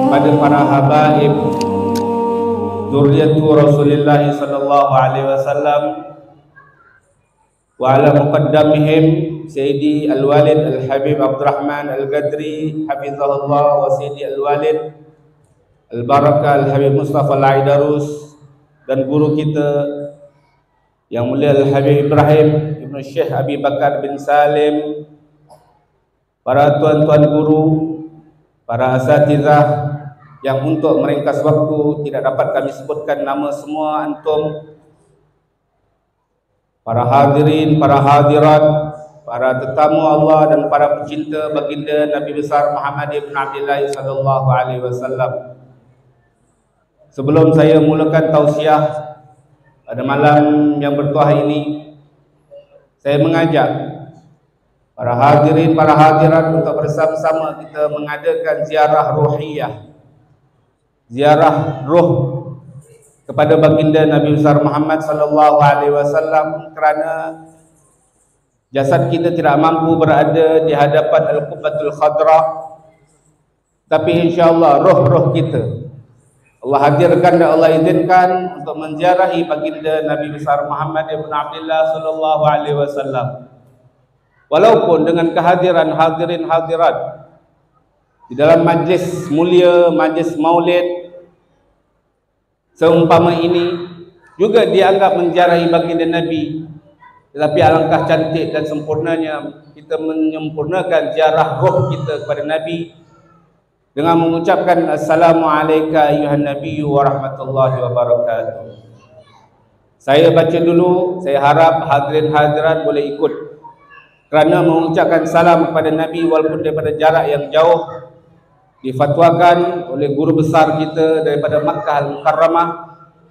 pada para habaib zurriyatu Rasulullah sallallahu alaihi wasallam wa ala muqaddamihim Sayyidi Al-Walid Al-Habib Abdurrahman Al-Gadri hafizahullah wa Sayyidi Al-Walid Al-Barakah Al-Habib Mustafa Al-Aidarus dan guru kita yang mulia Al-Habib Ibrahim Ibnu Syekh Abi Bakar bin Salim, para tuan-tuan guru, para asatizah yang untuk meringkas waktu tidak dapat kami sebutkan nama semua antum, para hadirin, para hadirat, para tetamu Allah dan para pecinta baginda Nabi besar Muhammad ibn Abdullah sallallahu alaihi wasallam. Sebelum saya mulakan tausiah pada malam yang bertuah ini, saya mengajak para hadirin, para hadirat untuk bersama-sama kita mengadakan ziarah ruhiyah, ziarah ruh kepada baginda Nabi besar Muhammad sallallahu alaihi wasallam, kerana jasad kita tidak mampu berada di hadapan Al-Qubbatul Khadra, tapi insya-Allah roh-roh kita Allah hadirkan dan Allah izinkan untuk menziarahi baginda Nabi besar Muhammad ibn Abdullah sallallahu alaihi wasallam. Walaupun dengan kehadiran hadirin hadirat di dalam majlis mulia, majlis maulid seumpama ini juga dianggap menziarahi baginda Nabi, tetapi alangkah cantik dan sempurnanya kita menyempurnakan ziarah roh kita kepada Nabi dengan mengucapkan Assalamualaikum ayuhan Nabi wa rahmatullahi wa barakatuh. Saya baca dulu, saya harap hadirin hadirat boleh ikut, kerana mengucapkan salam kepada Nabi walaupun daripada jarak yang jauh difatwakan oleh guru besar kita daripada Makkah Al-Mukarramah,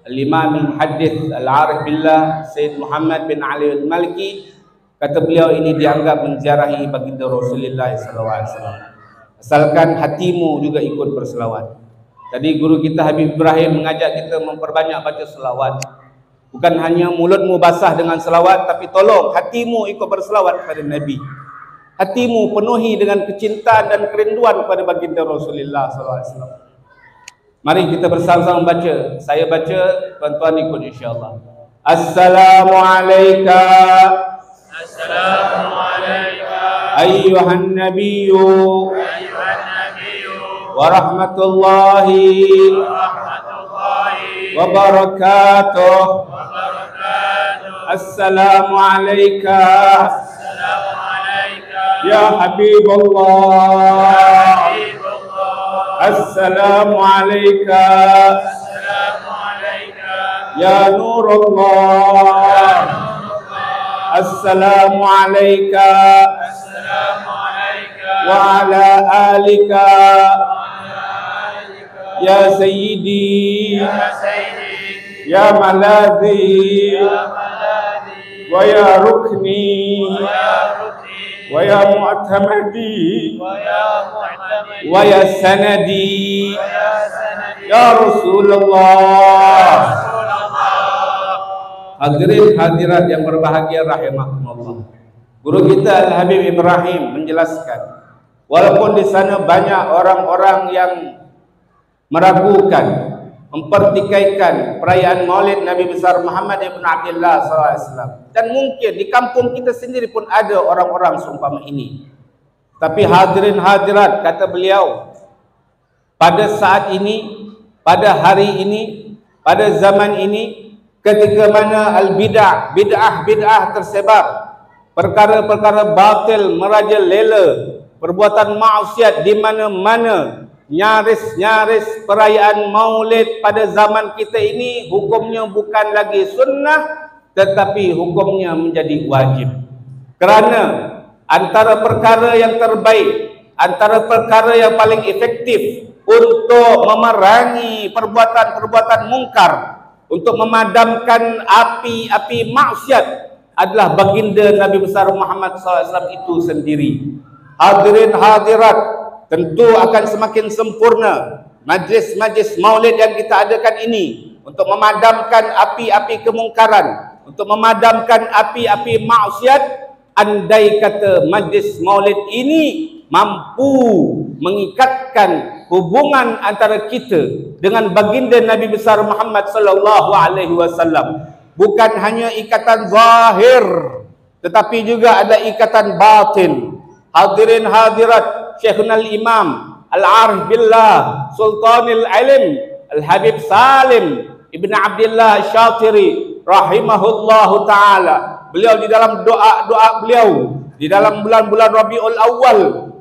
Al-Imam Al-Muhaddith Al-Arif Billah Sayyid Muhammad bin Ali Al-Maliki. Kata beliau, ini dianggap menziarahi baginda Rasulullah SAW, asalkan hatimu juga ikut berselawat. Tadi guru kita Habib Ibrahim mengajak kita memperbanyak baca selawat. Bukan hanya mulutmu basah dengan selawat, tapi tolong hatimu ikut berselawat kepada Nabi. Hatimu penuhi dengan kecintaan dan kerinduan kepada baginda Rasulullah SAW. Mari kita bersama-sama baca. Saya baca, tuan-tuan ikut insya-Allah. Assalamualaikum. Assalamualaikum. Ayyuhan Nabiyyu wa rahmatullahi wa barakatuh. Assalamualaikum ya Habibullah. Assalamualaikum ya Nurullah. Assalamualaikum wa ala alika ya Sayyidi ya Maladhi wa ya Rukni wa ya Mu'tamadi wa ya Sanadi ya Rasulullah. Hadirin hadirat yang berbahagia rahimakumullah. Guru kita Al-Habib Ibrahim menjelaskan, walaupun di sana banyak orang-orang yang meragukan, mempertikaikan perayaan Maulid Nabi besar Muhammad ibn Abdullah SAW, dan mungkin di kampung kita sendiri pun ada orang-orang seumpama ini. Tapi hadirin hadirat, kata beliau, pada saat ini, pada hari ini, pada zaman ini, ketika mana bid'ah tersebar, perkara-perkara batil merajalela, perbuatan maksiat di mana-mana, nyaris-nyaris perayaan Maulid pada zaman kita ini hukumnya bukan lagi sunnah, tetapi hukumnya menjadi wajib. Kerana antara perkara yang terbaik, antara perkara yang paling efektif untuk memerangi perbuatan-perbuatan mungkar, untuk memadamkan api-api maksiat adalah baginda Nabi besar Muhammad SAW itu sendiri. Hadirin hadirat, tentu akan semakin sempurna majlis-majlis maulid yang kita adakan ini untuk memadamkan api-api kemungkaran, untuk memadamkan api-api maksiat. Andai kata majlis maulid ini mampu mengikatkan hubungan antara kita dengan baginda Nabi besar Muhammad sallallahu alaihi wasallam. Bukan hanya ikatan zahir, tetapi juga ada ikatan batin. Hadirin hadirat, Syekhuna al-Imam Al-Arif Billah Sultanil Alim Al-Habib Salim Ibn Abdullah Syatiri rahimahullahu ta'ala. Beliau di dalam doa-doa beliau di dalam bulan-bulan Rabiul Awal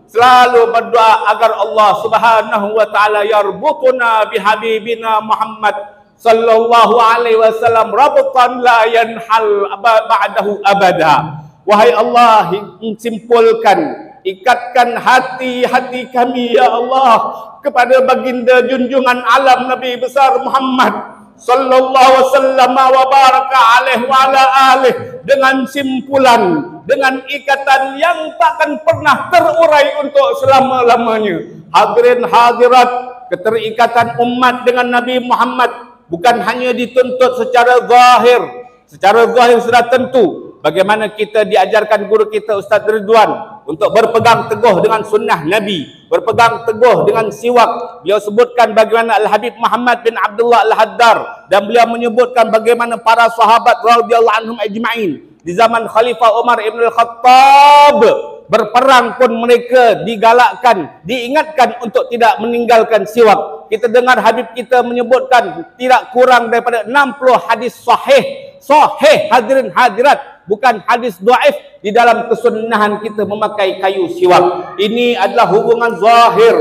selalu berdoa agar Allah Subhanahu wa taala yarbutuna bihabibina Muhammad sallallahu alaihi wasallam rabtan la yanhal ba'dahu abada. Wahai Allah, simpulkan, ikatkan hati-hati kami ya Allah kepada baginda junjungan alam Nabi besar Muhammad sallallahu alaihi wasallam wa baraka alaihi wa ala alihi, dengan simpulan, dengan ikatan yang takkan pernah terurai untuk selama-lamanya. Hadirin hadirat, keterikatan umat dengan Nabi Muhammad bukan hanya dituntut secara zahir. Secara zahir sudah tentu. Bagaimana kita diajarkan guru kita Ustaz Ridwan untuk berpegang teguh dengan sunnah Nabi, berpegang teguh dengan siwak. Beliau sebutkan bagaimana Al-Habib Muhammad bin Abdullah Al-Haddar, dan beliau menyebutkan bagaimana para sahabat radhiyallahu anhum ajma'in di zaman Khalifah Umar ibn Al-Khattab berperang pun mereka digalakkan, diingatkan untuk tidak meninggalkan siwak. Kita dengar Habib kita menyebutkan tidak kurang daripada 60 hadis sahih hadirin hadirat, bukan hadis dhaif, di dalam kesunahan kita memakai kayu siwak. Ini adalah hubungan zahir,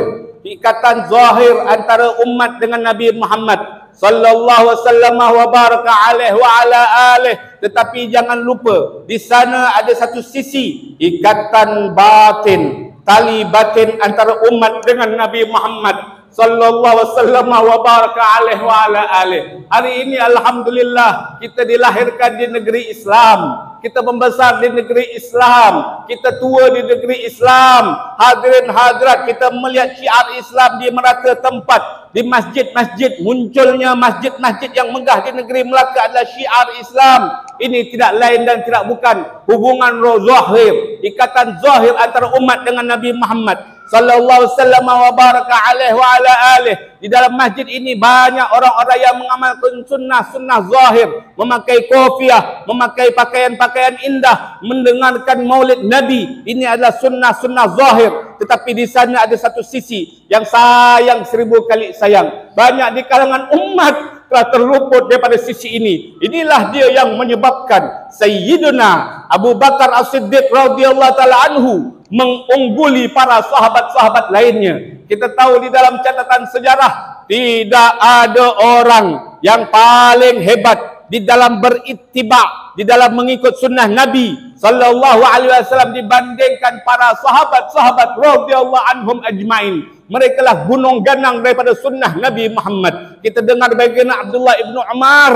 ikatan zahir antara umat dengan Nabi Muhammad sallallahu wasallam wa baraka alaihi wa ala alihi. Tetapi jangan lupa, di sana ada satu sisi ikatan batin, tali batin antara umat dengan Nabi Muhammad sallallahu wasallam wa baraka alaihi wa ala alihi. Hari ini alhamdulillah kita dilahirkan di negeri Islam, kita membesar di negeri Islam, kita tua di negeri Islam. Hadirin hadirat, kita melihat syiar Islam di merata tempat, di masjid-masjid. Munculnya masjid-masjid yang megah di negeri Melaka adalah syiar Islam. Ini tidak lain dan tidak bukan hubungan zahir, ikatan zahir antara umat dengan Nabi Muhammad sallallahu alaihi wasallam wa baraka alaihi wa ala alihi. Di dalam masjid ini banyak orang-orang yang mengamalkan sunnah-sunnah zahir, memakai kopiah, memakai pakaian-pakaian indah, mendengarkan maulid Nabi. Ini adalah sunnah-sunnah zahir. Tetapi di sana ada satu sisi yang sayang 1000 kali sayang. Banyak di kalangan umat telah terluput daripada sisi ini. Inilah dia yang menyebabkan Sayyiduna Abu Bakar As-Siddiq radhiyallahu taala anhu mengungguli para sahabat-sahabat lainnya. Kita tahu di dalam catatan sejarah tidak ada orang yang paling hebat di dalam berittiba, di dalam mengikut sunnah Nabi sallallahu alaihi wasallam dibandingkan para sahabat-sahabat radhiyallahu anhum ajmain. Mereka lah gunung ganang daripada sunnah Nabi Muhammad. Kita dengar bagaimana Abdullah ibnu Umar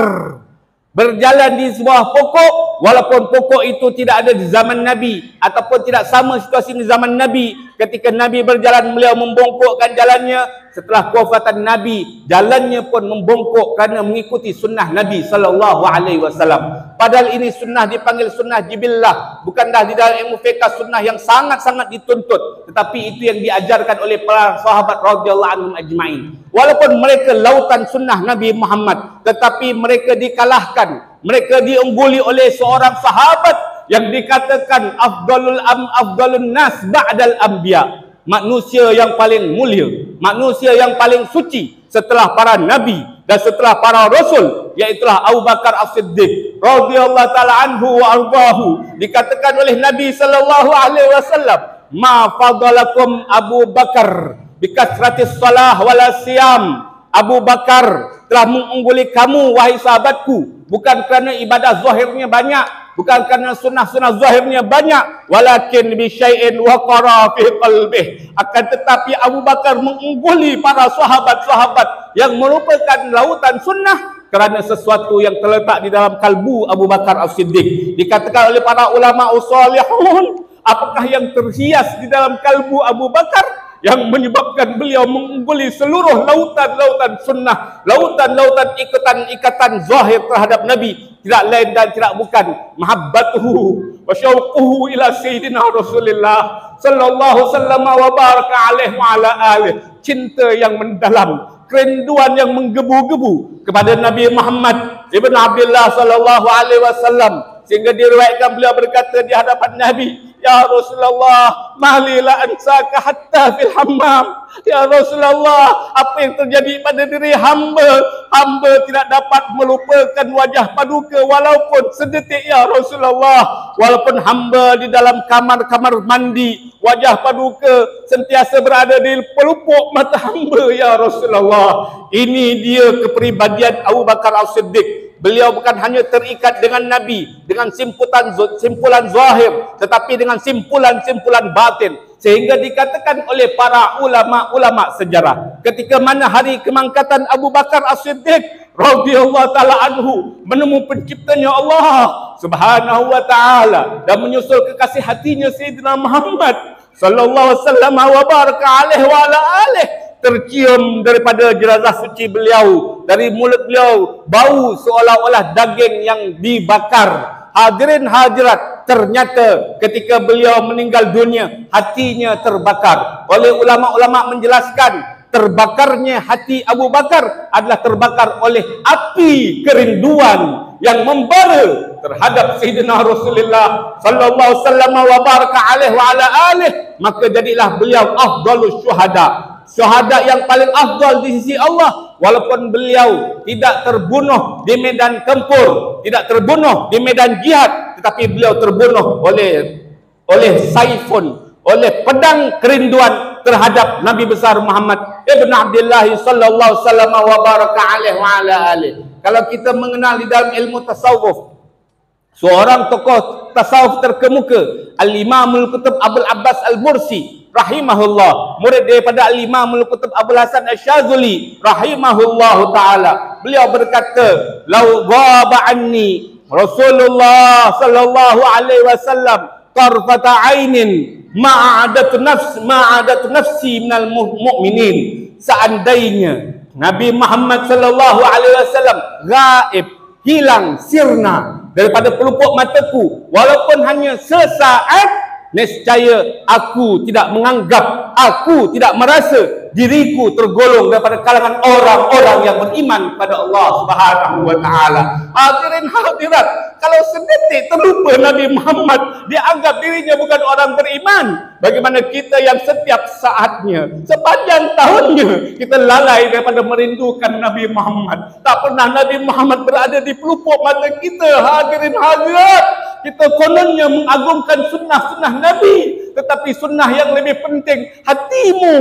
berjalan di sebuah pokok, walaupun pokok itu tidak ada di zaman Nabi ataupun tidak sama situasi di zaman Nabi. Ketika Nabi berjalan, beliau membongkokkan jalannya. Setelah kewafatan Nabi, jalannya pun membongkok kerana mengikuti sunnah Nabi sallallahu alaihi wasallam. Padahal ini sunnah dipanggil sunnah jibillah, bukanlah di dalam ilmu fiqh sunnah yang sangat-sangat dituntut, tetapi itu yang diajarkan oleh para sahabat radhiyallahu anhum ajmain. Walaupun mereka lautan sunnah Nabi Muhammad, tetapi mereka dikalahkan, mereka diungguli oleh seorang sahabat yang dikatakan afdalun nas ba'dal anbiya, manusia yang paling mulia, manusia yang paling suci setelah para nabi dan setelah para rasul, yaitulah Abu Bakar As-Siddiq radhiyallahu taala anhu wa ardahu. Dikatakan oleh Nabi sallallahu alaihi wasallam, ma fadalakum Abu Bakar bikasratis salah wala siyam. Abu Bakar telah mengungguli kamu wahai sahabatku, bukan kerana ibadah zahirnya banyak, bukan kerana sunnah-sunnah zahirnya banyak, walakin bi syai'in waqara fi qalbih. Akan tetapi Abu Bakar mengungguli para sahabat-sahabat yang merupakan lautan sunnah kerana sesuatu yang terletak di dalam kalbu Abu Bakar As-Siddiq. Dikatakan oleh para ulama usalihun, apakah yang terhias di dalam kalbu Abu Bakar? yang menyebabkan beliau mengungguli seluruh lautan-lautan sunnah, lautan-lautan ikatan zahir terhadap Nabi, tidak lain dan tidak bukan mahabbatuhu wa syauquhu ila sayyidina Rasulillah sallallahu sallam wa baraka alaihi wa ala alihi, cinta yang mendalam, kerinduan yang menggebu-gebu kepada Nabi Muhammad ibn Abdullah sallallahu alaihi wasallam, sehingga diriwayatkan beliau berkata di hadapan Nabi, ya Rasulullah, mahlilah ansaka hatta fil hammam. Ya Rasulullah, apa yang terjadi pada diri hamba? Hamba tidak dapat melupakan wajah paduka walaupun sedetik, ya Rasulullah. Walaupun hamba di dalam kamar mandi, wajah paduka sentiasa berada di pelupuk mata hamba, ya Rasulullah. Ini dia kepribadian Abu Bakar As-Siddiq. Beliau bukan hanya terikat dengan Nabi dengan simpulan zahir, tetapi dengan simpulan batin, sehingga dikatakan oleh para ulama sejarah, ketika mana hari kemangkatan Abu Bakar As-Siddiq radhiyallahu taala anhu menemu penciptanya Allah Subhanahu wa taala dan menyusul kekasih hatinya Sayyidina Muhammad sallallahu alaihi wasallam wa baraka alaihi wa ala alihi, tercium daripada jenazah suci beliau, dari mulut beliau bau seolah-olah daging yang dibakar. Hadirin hadirat, ternyata ketika beliau meninggal dunia, hatinya terbakar. Oleh ulama-ulama menjelaskan, terbakarnya hati Abu Bakar adalah terbakar oleh api kerinduan yang membara terhadap Sayyidina Rasulullah sallallahu alaihi wasallam wa baraka alaihi wa ala alihi, maka jadilah beliau afdalus syuhada, syuhada yang paling afdal di sisi Allah. Walaupun beliau tidak terbunuh di medan tempur, tidak terbunuh di medan jihad, tetapi beliau terbunuh oleh saifun, oleh pedang kerinduan terhadap Nabi besar Muhammad ibn Abdullah sallallahu alaihi wasallam wa baraka alaihi wa ala alihi. Kalau kita mengenal di dalam ilmu tasawuf, seorang tokoh tasawuf terkemuka, Al-Imamul Qutb Abul Abbas Al-Mursi rahimahullah, murid daripada Al-Imamul Qutb Abul Hasan Asy-Syadzili rahimahullahu taala. Beliau berkata, "Lau ghaba anni Rasulullah sallallahu alaihi wasallam tarfata ainin ma'adatu nafsi minal mu'minin." Seandainya Nabi Muhammad sallallahu alaihi wasallam gaib, hilang, sirna daripada pelupuk mataku walaupun hanya sesaat, nescaya aku tidak menganggap, aku tidak merasa diriku tergolong daripada kalangan orang-orang yang beriman pada Allah Subhanahu wa taala. Hadirin hadirat, kalau sedetik terlupa Nabi Muhammad, dia anggap dirinya bukan orang beriman, bagaimana kita yang setiap saatnya, sepanjang tahunnya kita lalai daripada merindukan Nabi Muhammad. Tak pernah Nabi Muhammad berada di pelupuk mata kita. Hadirin hadirat, kita kononnya mengagungkan sunnah-sunnah Nabi, tetapi sunnah yang lebih penting hatimu.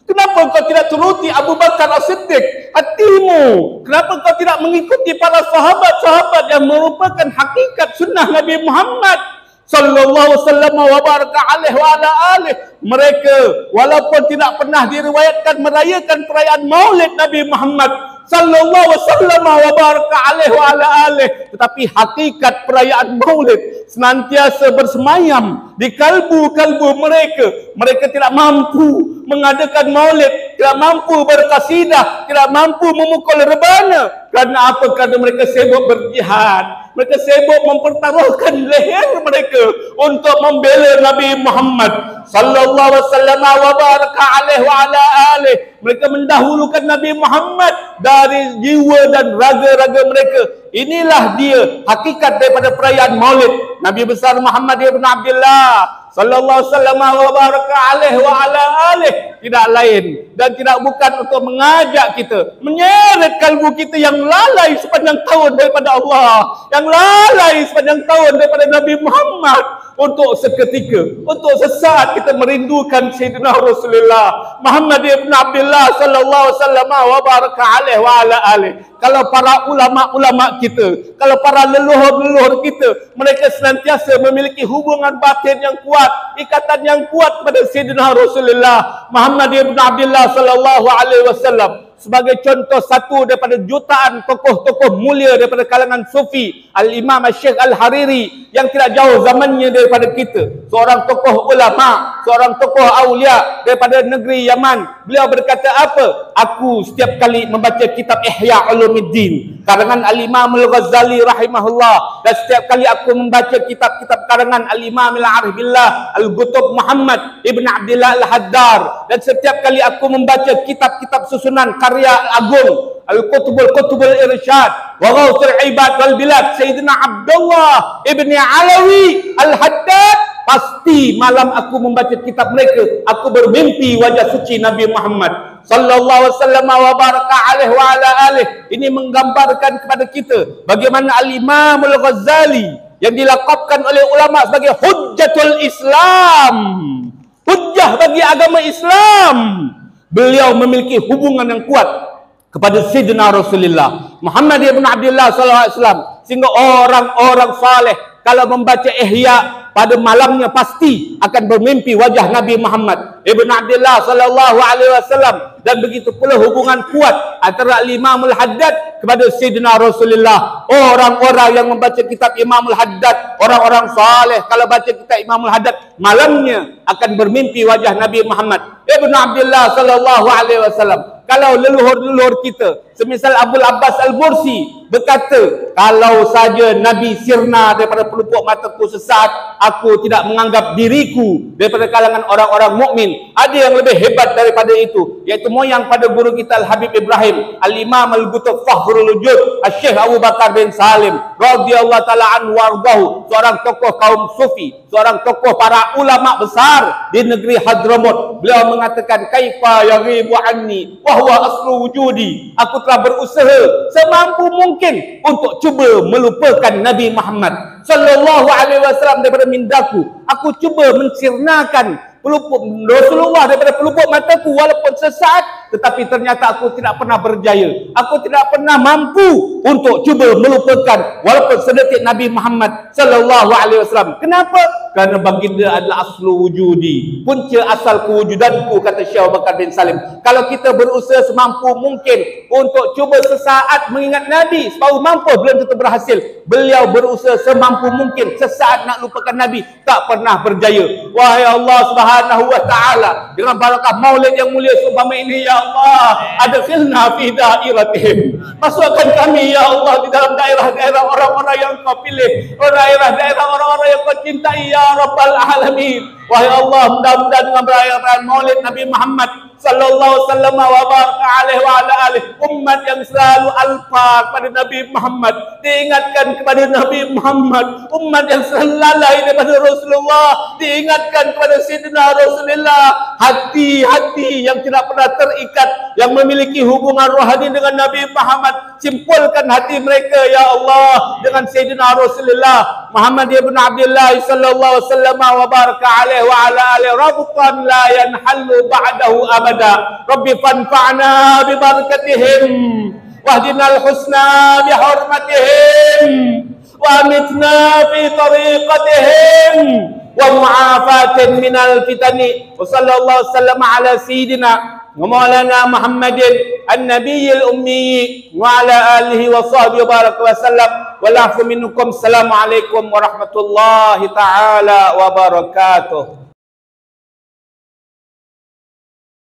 Kenapa kau tidak turuti Abu Bakar As-Siddiq? Hatimu. Kenapa kau tidak mengikuti para sahabat-sahabat yang merupakan hakikat sunnah Nabi Muhammad sallallahu alaihi wasallam wa baraka alaihi wa ala alihi? Mereka walaupun tidak pernah diriwayatkan merayakan perayaan Maulid Nabi Muhammad sallallahu alaihi wasallam wa baraka alaihi wa ala alihi, tetapi hakikat perayaan Maulid senantiasa bersemayam di kalbu-kalbu mereka. Mereka tidak mampu mengadakan Maulid, tidak mampu berkasidah, tidak mampu memukul rebana. Kerana apa? Kerana mereka sibuk berjihad, mereka sibuk mempertaruhkan leher mereka untuk membela Nabi Muhammad sallallahu alaihi wasallam wa baraka alaihi wa ala alihi. Mereka mendahulukan Nabi Muhammad dari jiwa dan raga-raga mereka. Inilah dia hakikat daripada perayaan Maulid Nabi besar Muhammad ibn Abdullah sallallahu alaihi wasallam wa baraka alaihi wa ala alihi. Tidak lain dan tidak bukan untuk mengajak kita, menyeret kalbu kita yang lalai sepanjang tahun daripada Allah, yang lalai sepanjang tahun daripada Nabi Muhammad, untuk seketika, untuk sesaat kita merindukan Sayyidina Rasulullah Muhammad ibn Abdullah sallallahu alaihi wasallam wa baraka alaihi wa ala alihi. Kalau para ulama-ulama kita, kalau para leluhur-leluhur kita, mereka senantiasa memiliki hubungan batin yang kuat, ikatan yang kuat kepada Sayyidina Rasulullah Muhammad ibn Abdullah sallallahu alaihi wasallam. sebagai contoh satu daripada jutaan tokoh-tokoh mulia daripada kalangan sufi, Al-Imam Syekh Al-Hariri yang tidak jauh zamannya daripada kita, seorang tokoh ulama, seorang tokoh aulia daripada negeri Yaman. Beliau berkata apa? Aku setiap kali membaca kitab Ihya Ulumuddin karangan Al-Imam Al-Ghazali rahimahullah, dan setiap kali aku membaca kitab-kitab karangan Al-Imam Al-Arif Billah Al-Qutub Muhammad Ibn Abdillah Al-Haddar, dan setiap kali aku membaca kitab-kitab susunan karya agung Al-Qutubul Irsyad wa Ghauthul Ibad wal Bilad Sayyidina Abdullah Ibn Alawi Al-Haddad, pasti malam aku membaca kitab mereka aku bermimpi wajah suci Nabi Muhammad sallallahu alaihi wasallam wa baraka alaihi wa ala alihi. Ini menggambarkan kepada kita bagaimana Al-Imam Al-Ghazali yang dilaqabkan oleh ulama sebagai Hujjatul Islam, hujjah bagi agama Islam. Beliau memiliki hubungan yang kuat kepada Sayyidina Rasulullah Muhammad ibn Abdullah sallallahu alaihi wasallam, sehingga orang-orang saleh kalau membaca Ihya pada malamnya pasti akan bermimpi wajah Nabi Muhammad ibn Abdullah sallallahu alaihi wasallam. Dan begitu pula hubungan kuat antara Imam Al-Haddad kepada Sayyidina Rasulullah. Orang-orang yang membaca kitab Imam Al-Haddad, orang-orang saleh kalau baca kitab Imam Al-Haddad malamnya akan bermimpi wajah Nabi Muhammad ibn Abdullah sallallahu alaihi wasallam. Kalau leluhur-leluhur kita semisal Abul Abbas Al-Bursi berkata, kalau saja Nabi sirna daripada pelupuk mataku sesat, aku tidak menganggap diriku daripada kalangan orang-orang mukmin. Ada yang lebih hebat daripada itu, iaitu moyang pada guru kita Al-Habib Ibrahim Al-Imam Al-Qutub Fakhrul Wujud Al-Syekh Abu Bakar bin Salim radhiyallahu taala anhu wardahu, seorang tokoh kaum sufi, seorang tokoh para ulama besar di negeri Hadramut. Beliau mengatakan, kaifa yaghibu anni wa huwa aslu wujudi. Aku telah berusaha semampu mungkin untuk cuba melupakan Nabi Muhammad sallallahu alaihi wasallam daripada mindaku. Aku cuba mencirnakan pelupuk Rasulullah daripada pelupuk mataku walaupun sesaat, tetapi ternyata aku tidak pernah berjaya. Aku tidak pernah mampu untuk cuba melupakan walaupun sedetik Nabi Muhammad sallallahu alaihi wasallam. Kenapa? Kerana baginda adalah aslu wujudi, punca asal kewujudanku, kata Syekh Abu Bakar bin Salim. Kalau kita berusaha semampu mungkin untuk cuba sesaat mengingat Nabi, separuh mampu belum tentu berhasil. Beliau berusaha semampu mungkin sesaat nak lupakan Nabi, tak pernah berjaya. Wahai Allah Subhanahu wa taala, dengan barakah maulid yang mulia seumpama ini, ya Allah, adkhilna fi dairatihim, masukkan kami ya Allah di dalam daerah-daerah orang-orang yang Kau pilih, daerah-daerah orang-orang yang Kau cintai ya Rabbal alamin. Wahai Allah, mudah-mudahan dengan perayaan maulid Nabi Muhammad sallallahu alaihi wasallam wa baraka alaihi wa ala alihi, umat yang selalu alfa kepada Nabi Muhammad, diingatkan kepada Nabi Muhammad, umat yang selalu lalai daripada Rasulullah, diingatkan kepada Sayyidina Rasulullah, hati-hati yang tidak pernah terikat, yang memiliki hubungan rohani dengan Nabi Muhammad, simpulkan hati mereka ya Allah dengan Sayyidina Rasulullah Muhammad ibn Abdullah sallallahu alaihi wasallam wa baraka alaihi wa ala alihi, rabban la yanhallu ba'dahu abada. Rabbi fanfa'na bi barakatihim wahdinal husna bi hurmatihim wa amitna fi tariqatihim wa mu'afatin minal fitani. Wa sallallahu alaihi wasallam ala sayyidina wa maulana Muhammadin an-nabiyil ummi wa ala alihi wa sahbihi wa baraka wa sallam. Wal afu minkum. Assalamualaikum warahmatullahi taala wabarakatuh.